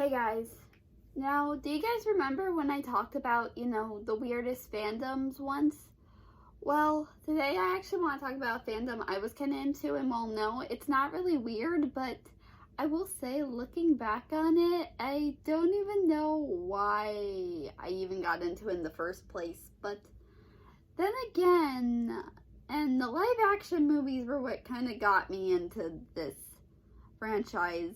Hey guys, now do you guys remember when I talked about, the weirdest fandoms once? Well, today I actually want to talk about a fandom I was kind of into, and well, no, it's not really weird, but I will say, looking back on it, I don't even know why I even got into it in the first place, but then again, and the live action movies were what kind of got me into this franchise.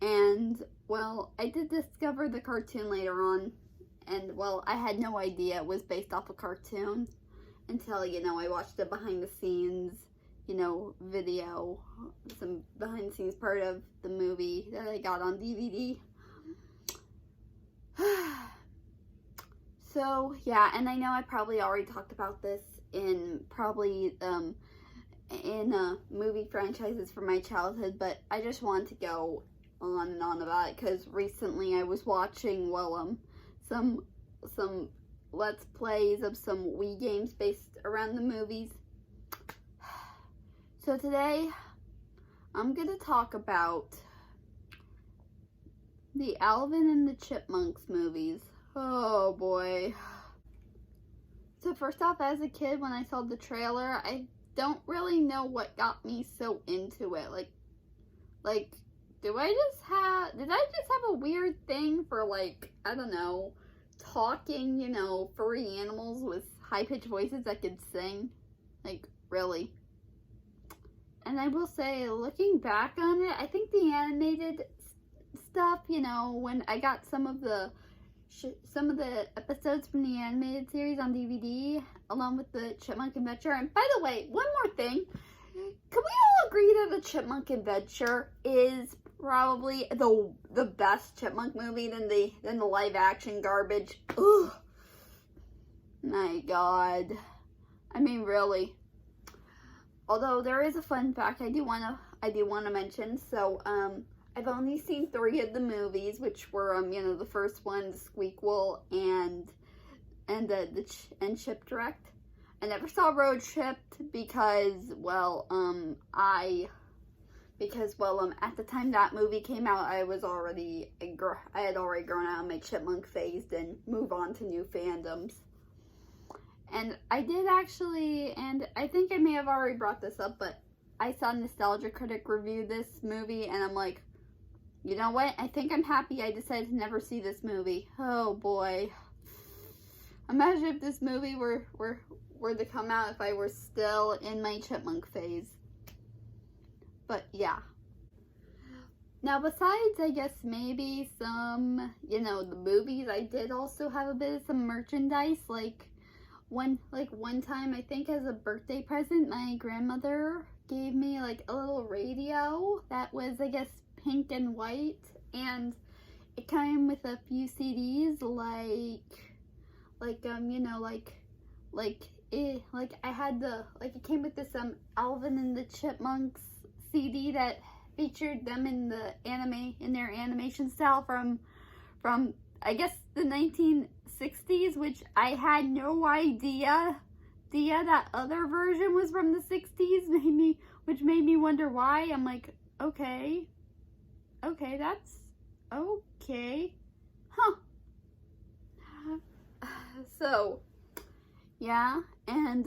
And, well, I did discover the cartoon later on, and, well, I had no idea it was based off a cartoon until, I watched a behind-the-scenes, video, some behind-the-scenes part of the movie that I got on DVD. So, yeah, and I know I probably already talked about this in movie franchises from my childhood, but I just wanted to go on and on about it because recently I was watching some let's plays of some Wii games based around the movies. So today I'm gonna talk about the Alvin and the Chipmunks movies. Oh boy. So first off, as a kid, when I saw the trailer, I don't really know what got me so into it. Like did I just have a weird thing for, I don't know, talking, furry animals with high-pitched voices that could sing? Really? And I will say, looking back on it, I think the animated stuff, when I got some of the episodes from the animated series on DVD, along with the Chipmunk Adventure. And by the way, one more thing. Can we all agree that the Chipmunk Adventure is probably the best Chipmunk movie than the live action garbage? Ugh. My God. I mean, really. Although there is a fun fact I do wanna mention. So I've only seen 3 of the movies, which were the first one, the Squeakquel, and Shipwrecked. I never saw Road Tripped because, at the time that movie came out, I had already grown out of my chipmunk phase and move on to new fandoms. And I did actually, and I think I may have already brought this up, but I saw Nostalgia Critic review this movie, and I'm like, you know what? I think I'm happy I decided to never see this movie. Oh boy. Imagine if this movie were to come out if I were still in my chipmunk phase. But yeah. Now besides, I guess, maybe some, the movies, I did also have a bit of some merchandise. One time, I think as a birthday present, my grandmother gave me a little radio that was, I guess, pink and white, and it came with a few CDs, I had it came with this Alvin and the Chipmunks CD that featured them in their animation style from I guess the 1960s, which I had no idea that other version was from the 60s, which made me wonder why. I'm like, okay, that's okay, huh? So yeah, and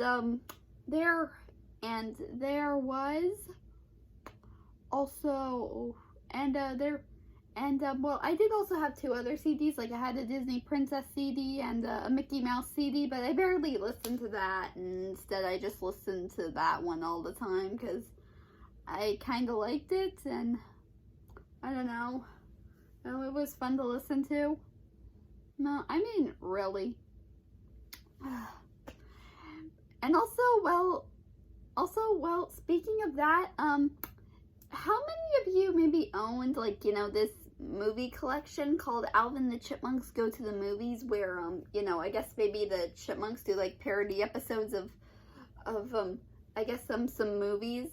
there was also, well, I did also have 2 other CDs. I had a Disney Princess CD and a Mickey Mouse CD, but I barely listened to that, and instead I just listened to that one all the time because I kind of liked it, and I don't know, it was fun to listen to. No, I mean, really. And also, well, speaking of that, how many of you maybe owned, this movie collection called Alvin the Chipmunks Go to the Movies, where, I guess maybe the Chipmunks do, parody episodes of I guess some movies.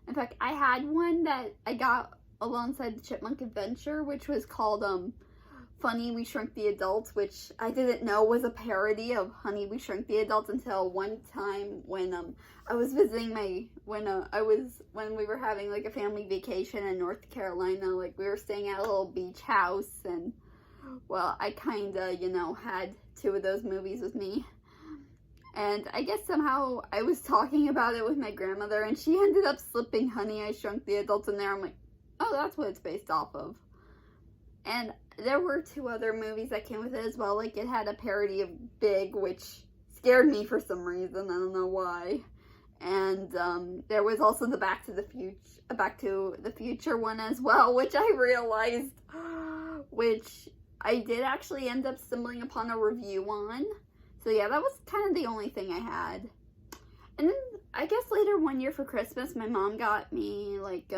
In fact, I had one that I got alongside the Chipmunk Adventure, which was called, Funny We Shrunk the Adults, which I didn't know was a parody of Honey We Shrunk the Adults until one time when I was visiting when we were having like a family vacation in North Carolina. Like we were staying at a little beach house, and well, I kinda, had two of those movies with me. And I guess somehow I was talking about it with my grandmother, and she ended up slipping Honey, I Shrunk the Adults in there. I'm like, oh, that's what it's based off of. And there were two other movies that came with it as well. Like, it had a parody of Big, which scared me for some reason. I don't know why. And there was also the Back to the Future one as well, which I realized, which I did actually end up stumbling upon a review on. So yeah, that was kind of the only thing I had. And then I guess later one year for Christmas, my mom got me like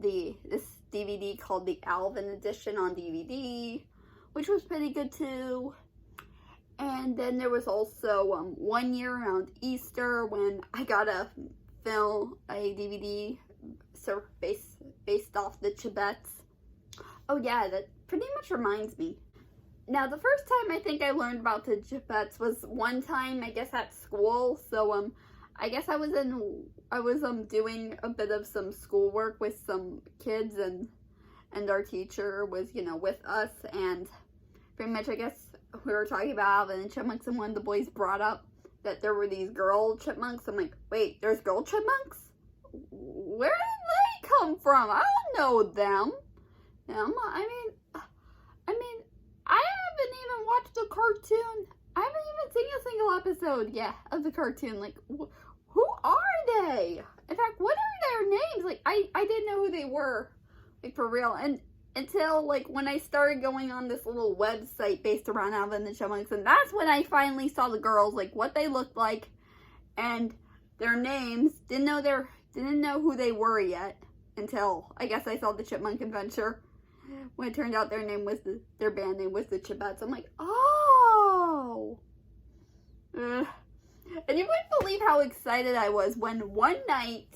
this DVD called the Alvin Edition on DVD, which was pretty good too. And then there was also one year around Easter when I got a DVD based off the Chibettes. Oh yeah, that pretty much reminds me. Now, the first time I think I learned about the Chibettes was one time, I guess, at school. So, I guess I was doing a bit of some schoolwork with some kids, and our teacher was, with us, and pretty much, I guess, we were talking about Alvin and Chipmunks, and one of the boys brought up that there were these girl chipmunks. I'm like, wait, there's girl chipmunks? Where did they come from? I don't know them. I haven't even watched a cartoon. I haven't even seen a single episode, of the cartoon. Like, who are they? In fact, what are their names? Like, I didn't know who they were, like, for real. And until, like, when I started going on this little website based around Alvin and the Chipmunks, and that's when I finally saw the girls, like, what they looked like, and their names. Didn't know who they were yet, until, I guess, I saw the Chipmunk Adventure. When it turned out their band name was the Chibettes. I'm like, oh! And you wouldn't believe how excited I was when one night,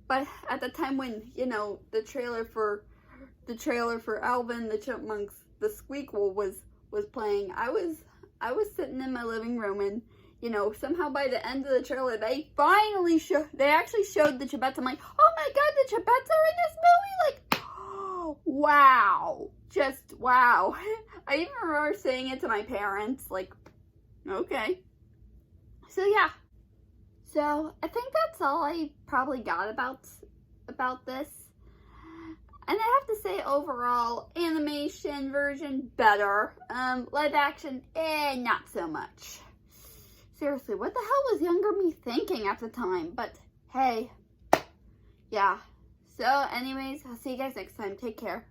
but at the time when, the trailer for Alvin the Chipmunks, the Squeakquel was playing, I was sitting in my living room, and, somehow by the end of the trailer, they actually showed the Chibettes. I'm like, oh my god, the Chibettes are in this movie? Like, wow. Just wow. I even remember saying it to my parents, like, okay. So yeah. So I think that's all I probably got about this. And I have to say, overall, animation version, better. Live action, not so much. Seriously, what the hell was younger me thinking at the time? But, hey, yeah. So, anyways, I'll see you guys next time. Take care.